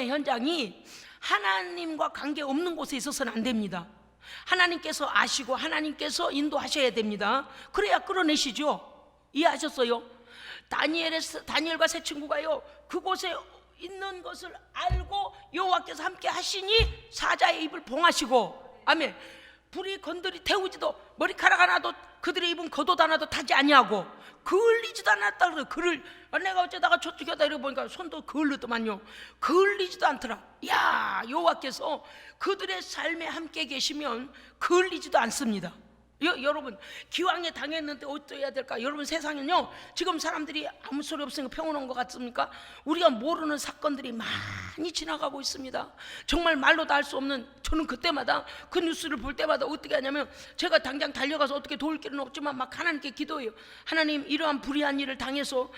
현장이 하나님과 관계 없는 곳에 있어서는 안 됩니다. 하나님께서 아시고 하나님께서 인도하셔야 됩니다. 그래야 끌어내시죠. 이해하셨어요? 다니엘과 세 친구가요, 그곳에 있는 것을 알고 여호와께서 함께 하시니 사자의 입을 봉하시고, 아멘, 불이 건드리 태우지도 머리카락 하나도, 그들의 입은 겉옷 하나도 타지 아니하고, 그을리지도 않았다 그래. 그를 내가 어쩌다가 저쪽에 하다 이러고 보니까 손도 그을르더만요. 그을리지도 않더라. 야, 여호와께서 그들의 삶에 함께 계시면 그을리지도 않습니다. 여러분, 기왕에 당했는데 어떠해야 될까? 여러분, 세상은요 지금 사람들이 아무 소리 없으니까 평온한 것 같습니까? 우리가 모르는 사건들이 많이 지나가고 있습니다. 정말 말로 다 할 수 없는, 저는 그때마다 그 뉴스를 볼 때마다 어떻게 하냐면, 제가 당장 달려가서 어떻게 도울 길은 없지만 막 하나님께 기도해요. 하나님, 이러한 불의한 일을 당해서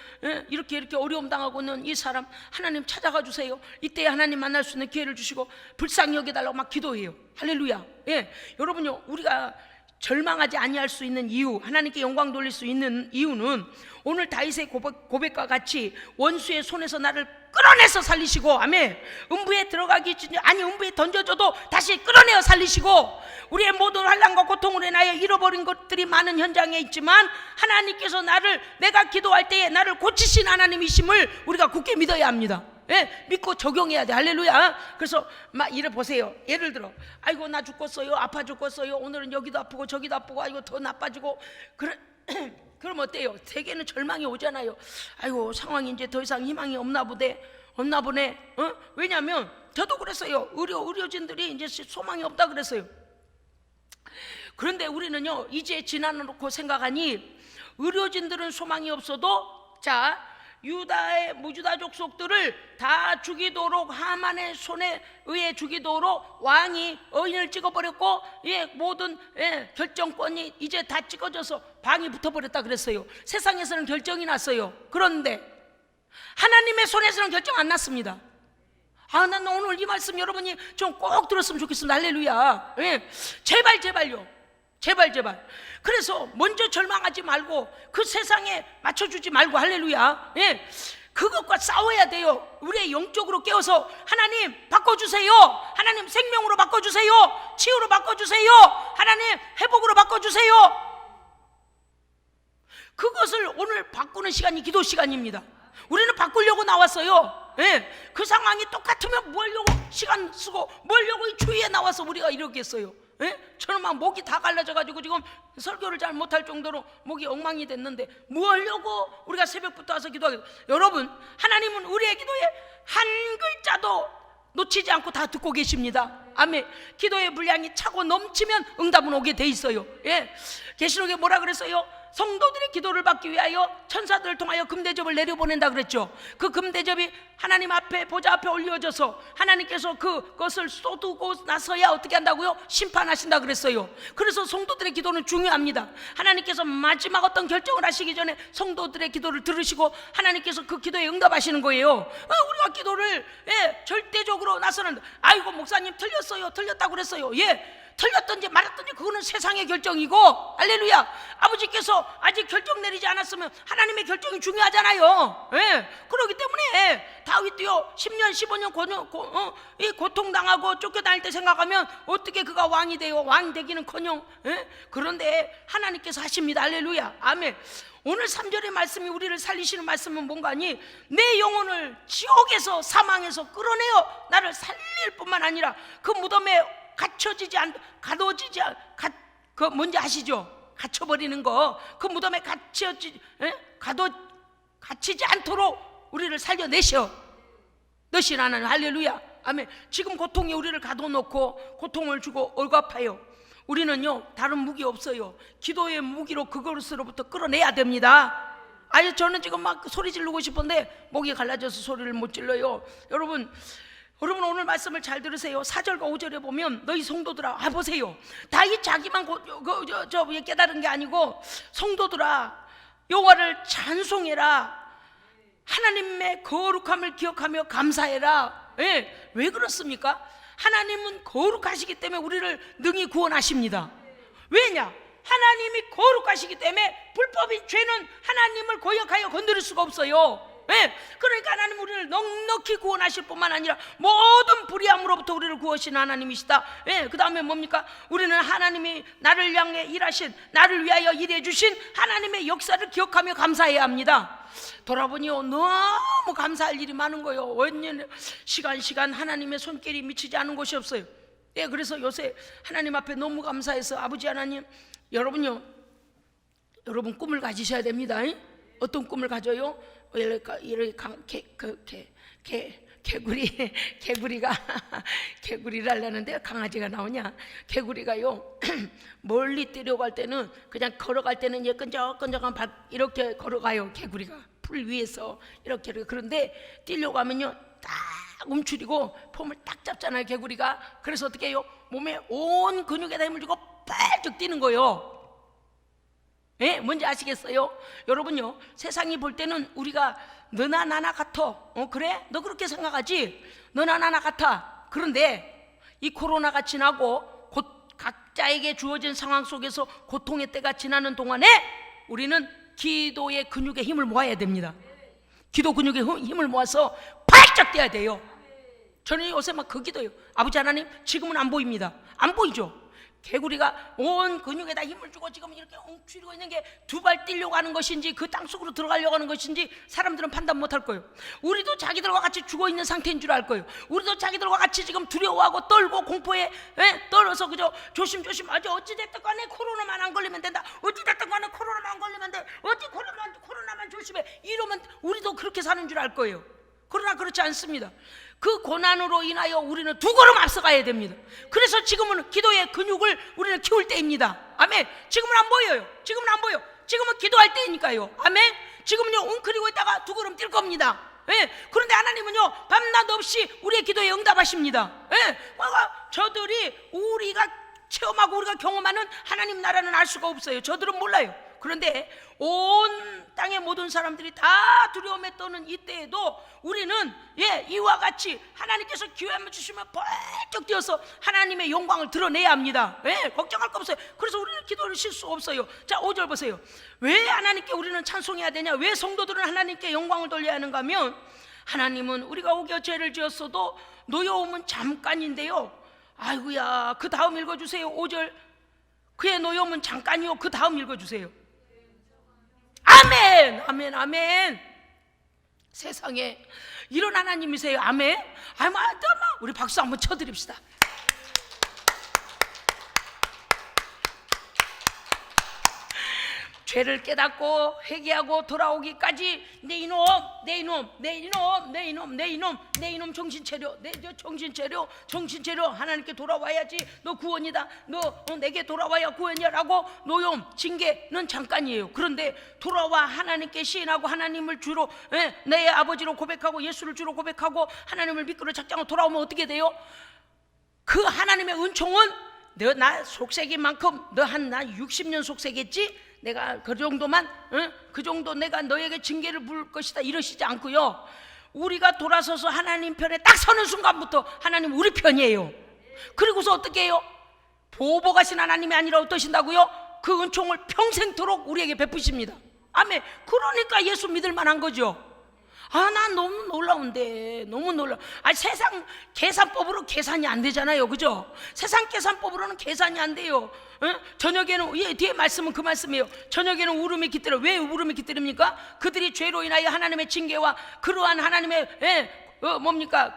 이렇게 어려움 당하고 있는 이 사람 하나님 찾아가 주세요. 이때 하나님 만날 수 있는 기회를 주시고 불쌍히 여겨달라고 막 기도해요. 할렐루야. 여러분요, 우리가 절망하지 아니할 수 있는 이유, 하나님께 영광 돌릴 수 있는 이유는 오늘 다윗의 고백과 같이 원수의 손에서 나를 끌어내서 살리시고, 아멘, 음부에 들어가기 전에, 아니 음부에 던져줘도 다시 끌어내어 살리시고, 우리의 모든 환난과 고통으로 인하여 잃어버린 것들이 많은 현장에 있지만 하나님께서 내가 기도할 때에 나를 고치신 하나님이심을 우리가 굳게 믿어야 합니다. 믿고 적용해야 돼. 할렐루야. 그래서 막 이래 보세요. 예를 들어, 아이고 나 죽겠어요, 아파 죽겠어요, 오늘은 여기도 아프고 저기도 아프고, 아이고 더 나빠지고, 그럼 어때요? 세계는 절망이 오잖아요. 아이고 상황이 이제 더 이상 희망이 없나 보네. 왜냐하면 저도 그랬어요. 의료진들이 이제 소망이 없다 그랬어요. 그런데 우리는요 이제 지나놓고 생각하니, 의료진들은 소망이 없어도, 자, 유다의 무주다 족속들을 다 죽이도록, 하만의 손에 의해 죽이도록 왕이 의인을 찍어버렸고, 모든 결정권이 이제 다 찍어져서 방이 붙어버렸다 그랬어요. 세상에서는 결정이 났어요. 그런데 하나님의 손에서는 결정 안 났습니다. 난 오늘 이 말씀 여러분이 좀 꼭 들었으면 좋겠습니다. 할렐루야. 제발요. 그래서 먼저 절망하지 말고 그 세상에 맞춰주지 말고, 할렐루야, 그것과 싸워야 돼요. 우리의 영적으로 깨워서 하나님 바꿔주세요, 하나님 생명으로 바꿔주세요, 치유로 바꿔주세요, 하나님 회복으로 바꿔주세요. 그것을 오늘 바꾸는 시간이 기도 시간입니다. 우리는 바꾸려고 나왔어요. 그 상황이 똑같으면 뭘 하려고 시간 쓰고 뭘 하려고 이 주위에 나와서 우리가 이러겠어요. 저는 막 목이 다 갈라져가지고 지금 설교를 잘 못할 정도로 목이 엉망이 됐는데, 뭐 하려고 우리가 새벽부터 와서 기도하겠어요? 여러분, 하나님은 우리의 기도에 한 글자도 놓치지 않고 다 듣고 계십니다. 아멘. 기도의 분량이 차고 넘치면 응답은 오게 돼 있어요. 계시록에 뭐라 그랬어요? 성도들의 기도를 받기 위하여 천사들을 통하여 금대접을 내려보낸다 그랬죠. 그 금대접이 하나님 앞에, 보좌 앞에 올려져서 하나님께서 그것을 쏟고 나서야 어떻게 한다고요? 심판하신다 그랬어요. 그래서 성도들의 기도는 중요합니다. 하나님께서 마지막 어떤 결정을 하시기 전에 성도들의 기도를 들으시고 하나님께서 그 기도에 응답하시는 거예요. 우리가 기도를 절대적으로 나서는, 아이고 목사님 틀렸다고 그랬어요. 틀렸든지 말았든지 그거는 세상의 결정이고, 할렐루야, 아버지께서 아직 결정 내리지 않았으면 하나님의 결정이 중요하잖아요. 그렇기 때문에 다윗도요 10년 15년 고통당하고 쫓겨다닐 때 생각하면 어떻게 그가 왕이 돼요? 왕 되기는커녕. 그런데 하나님께서 하십니다. 할렐루야, 아멘. 오늘 3절의 말씀이 우리를 살리시는 말씀은 뭔가니, 내 영혼을 지옥에서, 사망에서 끌어내어 나를 살릴 뿐만 아니라 그 무덤에 그 뭔지 아시죠? 갇혀버리는 거. 그 무덤에 갇히지 않도록 우리를 살려내셔 너신 하나님. 할렐루야, 아멘. 지금 고통이 우리를 가둬놓고 고통을 주고 억압해요. 우리는요 다른 무기 없어요. 기도의 무기로 그것으로부터 끌어내야 됩니다. 저는 지금 막 소리 지르고 싶은데 목이 갈라져서 소리를 못 질러요. 여러분 오늘 말씀을 잘 들으세요. 4절과 5절에 보면, 너희 성도들아, 보세요. 다윗 자기만 깨달은 게 아니고, 성도들아 여호와를 찬송해라, 하나님의 거룩함을 기억하며 감사해라. 왜 그렇습니까? 하나님은 거룩하시기 때문에 우리를 능히 구원하십니다. 왜냐? 하나님이 거룩하시기 때문에 불법인 죄는 하나님을 거역하여 건드릴 수가 없어요. 그러니까 하나님 우리를 넉넉히 구원하실 뿐만 아니라 모든 불의함으로부터 우리를 구하시는 하나님이시다. 그 다음에 뭡니까? 우리는 하나님이 나를 향해 일하신, 나를 위하여 일해 주신 하나님의 역사를 기억하며 감사해야 합니다. 돌아보니요 너무 감사할 일이 많은 거예요. 원년 시간 하나님의 손길이 미치지 않은 곳이 없어요. 그래서 요새 하나님 앞에 너무 감사해서, 아버지 하나님, 여러분 꿈을 가지셔야 됩니다. 어떤 꿈을 가져요? 개구리가 개구리를 하려는데 강아지가 나오냐? 개구리가요 멀리 뛰려갈 때는 그냥 걸어갈 때는 이제 끈적끈적한 발 이렇게 걸어가요. 개구리가 풀 위에서 이렇게. 그런데 뛰려고 하면요 딱 움츠리고 폼을 딱 잡잖아요 개구리가. 그래서 어떻게 해요? 몸에 온 근육에다 힘을 주고 빨쭉 뛰는 거예요. 예, 뭔지 아시겠어요? 여러분요 세상이 볼 때는 우리가 너나 나나 같아. 그래? 너 그렇게 생각하지? 너나 나나 같아. 그런데 이 코로나가 지나고 각자에게 주어진 상황 속에서 고통의 때가 지나는 동안에 우리는 기도의 근육에 힘을 모아야 됩니다. 기도 근육에 힘을 모아서 활짝 뛰어야 돼요. 저는 요새 막 그 기도예요. 아버지 하나님 지금은 안 보입니다. 안 보이죠? 개구리가 온 근육에다 힘을 주고 지금 이렇게 엉추리고 있는 게 두 발 뛰려고 하는 것인지 그 땅속으로 들어가려고 하는 것인지 사람들은 판단 못할 거예요. 우리도 자기들과 같이 죽어있는 상태인 줄 알 거예요. 우리도 자기들과 같이 지금 두려워하고 떨고 공포에 떨어서 그저 조심조심 아주 어찌됐든 간에 코로나만 안 걸리면 된다. 어찌됐든 간에 코로나만 안 걸리면 돼. 코로나만 조심해. 이러면 우리도 그렇게 사는 줄 알 거예요. 그러나 그렇지 않습니다. 그 고난으로 인하여 우리는 두 걸음 앞서가야 됩니다. 그래서 지금은 기도의 근육을 우리는 키울 때입니다. 아멘. 지금은 안 보여요. 지금은 안 보여. 지금은 기도할 때니까요. 아멘. 지금은요 웅크리고 있다가 두 걸음 뛸 겁니다. 그런데 하나님은요 밤낮 없이 우리의 기도에 응답하십니다. 저들이 우리가 체험하고 우리가 경험하는 하나님 나라는 알 수가 없어요. 저들은 몰라요. 그런데 온 땅의 모든 사람들이 다 두려움에 떠는 이때에도 우리는 이와 같이 하나님께서 기회만 주시면 벌쩍 뛰어서 하나님의 영광을 드러내야 합니다. 걱정할 거 없어요. 그래서 우리는 기도를 쉴 수 없어요. 자 5절 보세요. 왜 하나님께 우리는 찬송해야 되냐? 왜 성도들은 하나님께 영광을 돌려야 하는가 하면 하나님은 우리가 오겨 죄를 지었어도 노여움은 잠깐인데요. 아이고야 그 다음 읽어주세요. 5절 그의 노여움은 잠깐이요. 그 다음 읽어주세요. 아멘 아멘 아멘. 세상에 이런 하나님이세요. 아멘. 우리 박수 한번 쳐드립시다. 죄를 깨닫고 회개하고 돌아오기까지 내 이놈 정신 차려 하나님께 돌아와야지. 너 구원이다. 너 내게 돌아와야 구원이라고 노여움 징계는 잠깐이에요. 그런데 돌아와 하나님께 시인하고 하나님을 주로 내 아버지로 고백하고 예수를 주로 고백하고 하나님을 믿고 작정하고 돌아오면 어떻게 돼요? 그 하나님의 은총은 너 나 속색인 만큼 너 한 나 60년 속색했지? 내가 그 정도만 그 정도 내가 너에게 징계를 부을 것이다 이러시지 않고요. 우리가 돌아서서 하나님 편에 딱 서는 순간부터 하나님 우리 편이에요. 그리고서 어떻게 해요? 보복하신 하나님이 아니라 어떠신다고요? 그 은총을 평생토록 우리에게 베푸십니다. 아멘. 그러니까 예수 믿을 만한 거죠. 난 너무 놀라운데 너무 놀라. 세상 계산법으로 계산이 안 되잖아요. 그죠? 세상 계산법으로는 계산이 안 돼요. 저녁에는 뒤에 말씀은 그 말씀이에요. 저녁에는 울음이 깃들어. 왜 울음이 깃들입니까? 그들이 죄로 인하여 하나님의 징계와 그러한 하나님의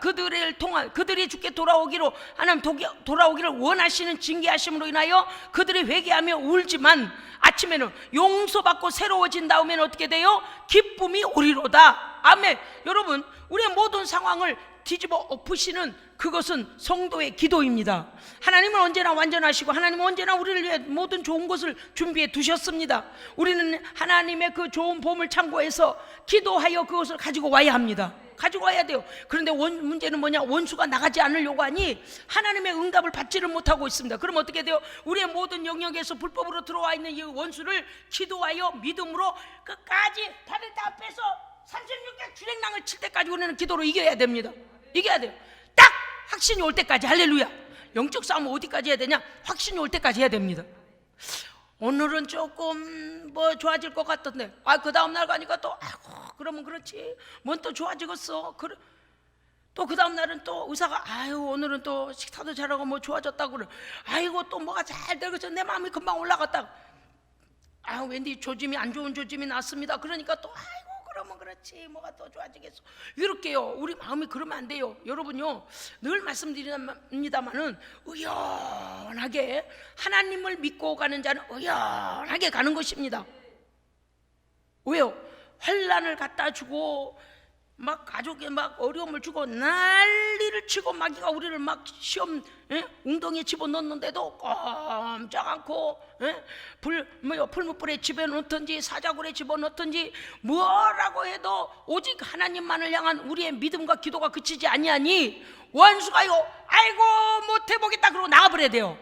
그들을 통한 그들이 주께 돌아오기로 하나님 돌아오기를 원하시는 징계하심으로 인하여 그들이 회개하며 울지만 아침에는 용서받고 새로워진 다음에는 어떻게 돼요? 기쁨이 오리로다. 아멘. 여러분 우리의 모든 상황을 뒤집어 엎으시는 그것은 성도의 기도입니다. 하나님은 언제나 완전하시고 하나님은 언제나 우리를 위해 모든 좋은 것을 준비해 두셨습니다. 우리는 하나님의 그 좋은 보물 창고에서 기도하여 그것을 가지고 와야 합니다. 가지고 와야 돼요. 그런데 문제는 뭐냐? 원수가 나가지 않으려고 하니 하나님의 응답을 받지를 못하고 있습니다. 그럼 어떻게 돼요? 우리의 모든 영역에서 불법으로 들어와 있는 이 원수를 기도하여 믿음으로 끝까지 다들 다 빼서 36개 주랭랑을 칠 때까지 우리는 기도로 이겨야 됩니다. 이겨야 돼요. 딱 확신이 올 때까지. 할렐루야. 영적 싸움은 어디까지 해야 되냐? 확신이 올 때까지 해야 됩니다. 오늘은 조금 좋아질 것 같던데 그 다음날 가니까 또 그러면 그렇지 뭔 또 좋아지겠어. 또 그 다음날은 또 의사가 오늘은 또 식사도 잘하고 좋아졌다고 그래. 또 뭐가 잘 되겠어. 내 마음이 금방 올라갔다. 왠지 조짐이 안 좋은 조짐이 났습니다. 그러니까 또 그러면 그렇지 뭐가 더 좋아지겠어. 이렇게요. 우리 마음이 그러면 안 돼요. 여러분요 늘 말씀드립니다만은 의연하게 하나님을 믿고 가는 자는 의연하게 가는 것입니다. 왜요? 분란을 갖다 주고 막 가족에 막 어려움을 주고 난리를 치고 마귀가 우리를 막 시험 웅덩이에 집어넣는데도 꼼짝 않고 풀무불에 집어넣든지 사자굴에 집어넣든지 뭐라고 해도 오직 하나님만을 향한 우리의 믿음과 기도가 그치지 아니하니 원수가요 아이고 못해보겠다 그러고 나가버려야 돼요.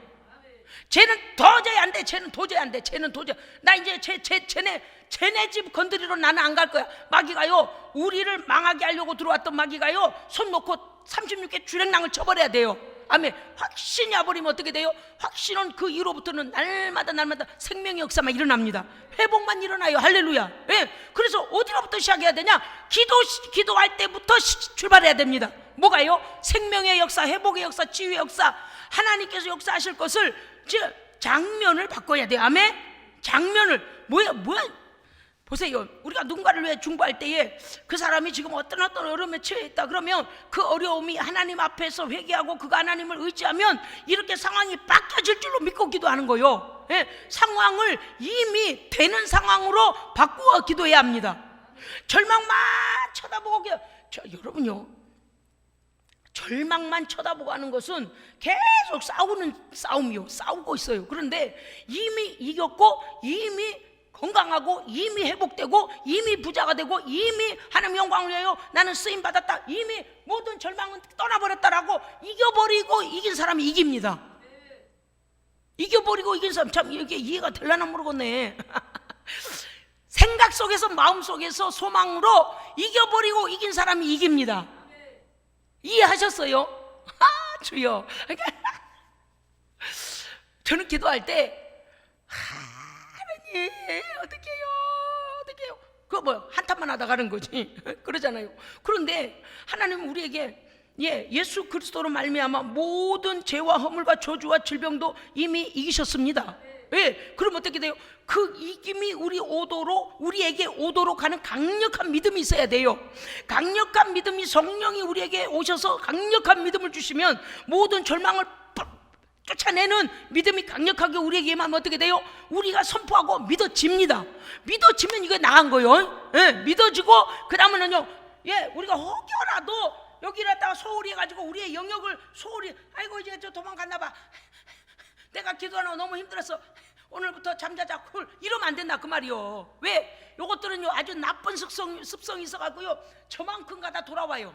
쟤는 도저히 안 돼. 쟤는 도저히 안 돼. 쟤는 도저히 나 이제 쟤네 집 건드리러 나는 안 갈 거야. 마귀가요 우리를 망하게 하려고 들어왔던 마귀가요 손 놓고 36개 주랭랑을 쳐버려야 돼요. 아멘. 확신이 와버리면 어떻게 돼요? 확신은 그 이후로부터는 날마다 생명의 역사만 일어납니다. 회복만 일어나요. 할렐루야. 예. 그래서 어디로부터 시작해야 되냐? 기도할 때부터 출발해야 됩니다. 뭐가요? 생명의 역사, 회복의 역사, 치유의 역사, 하나님께서 역사하실 것을 장면을 바꿔야 돼요. 아멘. 장면을 뭐야 보세요. 우리가 누군가를 위해 중보할 때에 그 사람이 지금 어떤 어려움에 처해 있다 그러면 그 어려움이 하나님 앞에서 회개하고 그가 하나님을 의지하면 이렇게 상황이 바뀌어질 줄로 믿고 기도하는 거예요. 예, 상황을 이미 되는 상황으로 바꾸어 기도해야 합니다. 절망만 쳐다보고 여러분요 절망만 쳐다보고 하는 것은 계속 싸우는 싸움이요. 싸우고 있어요. 그런데 이미 이겼고 이미 건강하고 이미 회복되고 이미 부자가 되고 이미 하나님 영광을 위하여 나는 쓰임받았다, 이미 모든 절망은 떠나버렸다라고 이겨버리고 이긴 사람이 이깁니다. 이겨버리고 이긴 사람, 참 이게 이해가 될려나 모르겠네. 생각 속에서 마음 속에서 소망으로 이겨버리고 이긴 사람이 이깁니다. 이해하셨어요? 주여. 저는 기도할 때 하나님 어떡해요 그거 뭐 한탄만 하다 가는 거지. 그러잖아요. 그런데 하나님은 우리에게 예수 그리스도로 말미암아 모든 죄와 허물과 저주와 질병도 이미 이기셨습니다. 그럼 어떻게 돼요? 그 이김이 우리에게 오도록 하는 강력한 믿음이 있어야 돼요. 강력한 믿음이, 성령이 우리에게 오셔서 강력한 믿음을 주시면 모든 절망을 쫓아내는 믿음이 강력하게 우리에게 임하면 어떻게 돼요? 우리가 선포하고 믿어집니다. 믿어지면 이거 나간 거예요. 믿어지고 그 다음에는요 우리가 혹여라도 여기라다가 소홀히 해가지고 우리의 영역을 소홀히 아이고 이제 저 도망갔나 봐, 내가 기도하느라 너무 힘들었어, 오늘부터 잠자자, 이러면 안 된다 그 말이요. 왜? 요것들은요 아주 나쁜 습성이 있어가지고요 저만큼 가다 돌아와요.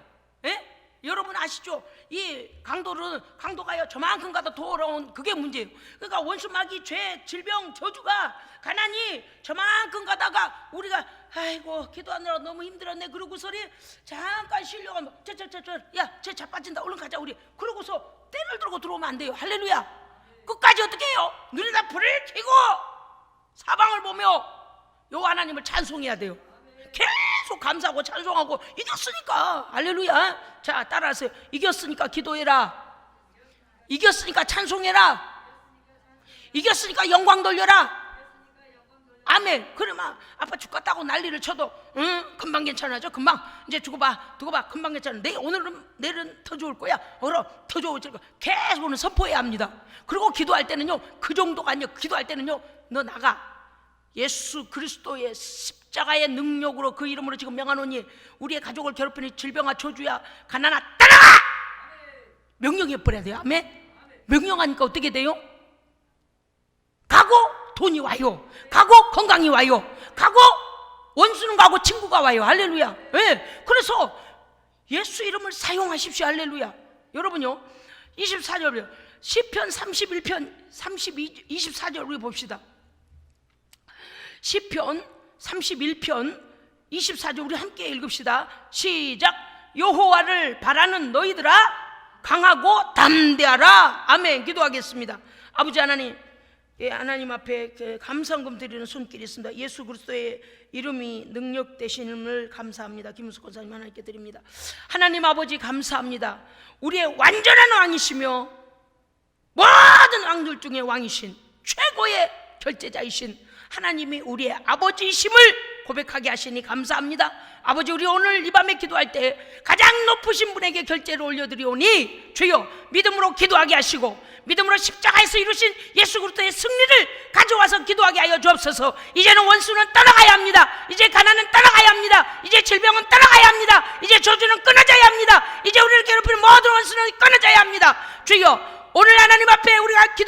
여러분 아시죠? 이 강도가요 저만큼 가다 돌아온 그게 문제예요. 그러니까 원수, 마귀, 죄, 질병, 저주가, 가난이 저만큼 가다가 우리가 아이고 기도하느라 너무 힘들었네 그러고서리 잠깐 쉬려고 하면 쟤 자빠진다 얼른 가자 우리, 그러고서 때를 들고 들어오면 안 돼요. 할렐루야. 끝까지 어떻게 해요? 눈에다 불을 켜고 사방을 보며 여호와 하나님을 찬송해야 돼요. 계속 감사하고 찬송하고 이겼으니까. 할렐루야. 자 따라하세요. 이겼으니까 기도해라. 이겼으니까 찬송해라. 이겼으니까 영광 돌려라. 아멘. 그러면 아빠 죽겠다고 난리를 쳐도 금방 괜찮아져. 금방 이제 두고 봐 금방 괜찮아. 내일은 더 좋을 거야. 더 좋을 거야. 계속 오늘 선포해야 합니다. 그리고 기도할 때는요 그 정도가 아니요. 기도할 때는요 너 나가. 예수 그리스도의 십자가의 능력으로 그 이름으로 지금 명하노니 우리의 가족을 괴롭히는 질병아 저주야 가난아 따라가. 명령해 버려야 돼요. 아멘. 명령하니까 어떻게 돼요? 가고 돈이 와요. 가고 건강이 와요. 가고 원수는 가고 친구가 와요. 할렐루야. 그래서 예수 이름을 사용하십시오. 할렐루야. 여러분요 24절이요 시편 31편 24절 우리 봅시다. 시편 31편 24절 우리 함께 읽읍시다. 시작. 여호와를 바라는 너희들아 강하고 담대하라. 아멘. 기도하겠습니다. 아버지 하나님, 하나님 앞에 감사헌금 드리는 손길이 있습니다. 예수 그리스도의 이름이 능력 되심을 감사합니다. 김은숙 권사님 하나님께 드립니다. 하나님 아버지 감사합니다. 우리의 완전한 왕이시며 모든 왕들 중에 왕이신 최고의 결제자이신 하나님이 우리의 아버지이심을 고백하게 하시니 감사합니다. 아버지 우리 오늘 이 밤에 기도할 때 가장 높으신 분에게 결제를 올려드리오니 주여 믿음으로 기도하게 하시고 믿음으로 십자가에서 이루신 예수 그리스도의 승리를 가져와서 기도하게 하여 주옵소서. 이제는 원수는 떠나가야 합니다. 이제 가난은 떠나가야 합니다.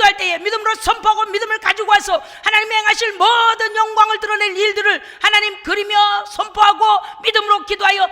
기도할 때에 믿음으로 선포하고 믿음을 가지고 와서 하나님 행하실 모든 영광을 드러낼 일들을 하나님 그리며 선포하고 믿음으로 기도하여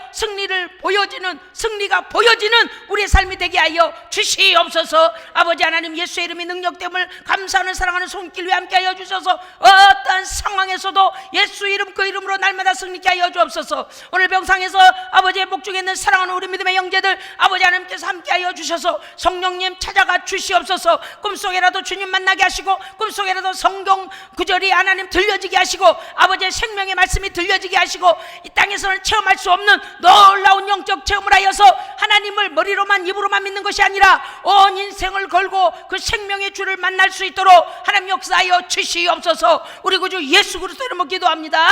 승리가 보여지는 우리의 삶이 되게 하여 주시옵소서. 아버지 하나님, 예수의 이름의 능력됨을 감사하는 사랑하는 손길 위에 함께 하여 주셔서 어떠한 상황에서도 예수 이름 그 이름으로 날마다 승리케 하여 주옵소서. 오늘 병상에서 아버지의 복중에 있는 사랑하는 우리 믿음의 형제들 아버지 하나님께서 함께 하여 주셔서 성령님 찾아가 주시옵소서. 꿈속에라도 주님 만나게 하시고 꿈속에라도 성경 구절이 하나님 들려지게 하시고 아버지의 생명의 말씀이 들려지게 하시고 이 땅에서는 체험할 수 없는 놀라운 영적 체험을 하여서 하나님을 머리로만 입으로만 믿는 것이 아니라 온 인생을 걸고 그 생명의 주를 만날 수 있도록 하나님 역사하여 주시옵소서. 우리 구주 예수 그리스도 이름으로 기도합니다.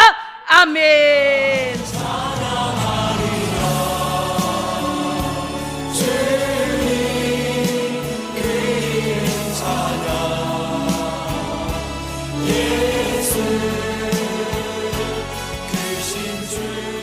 아멘. 예수 그 심줄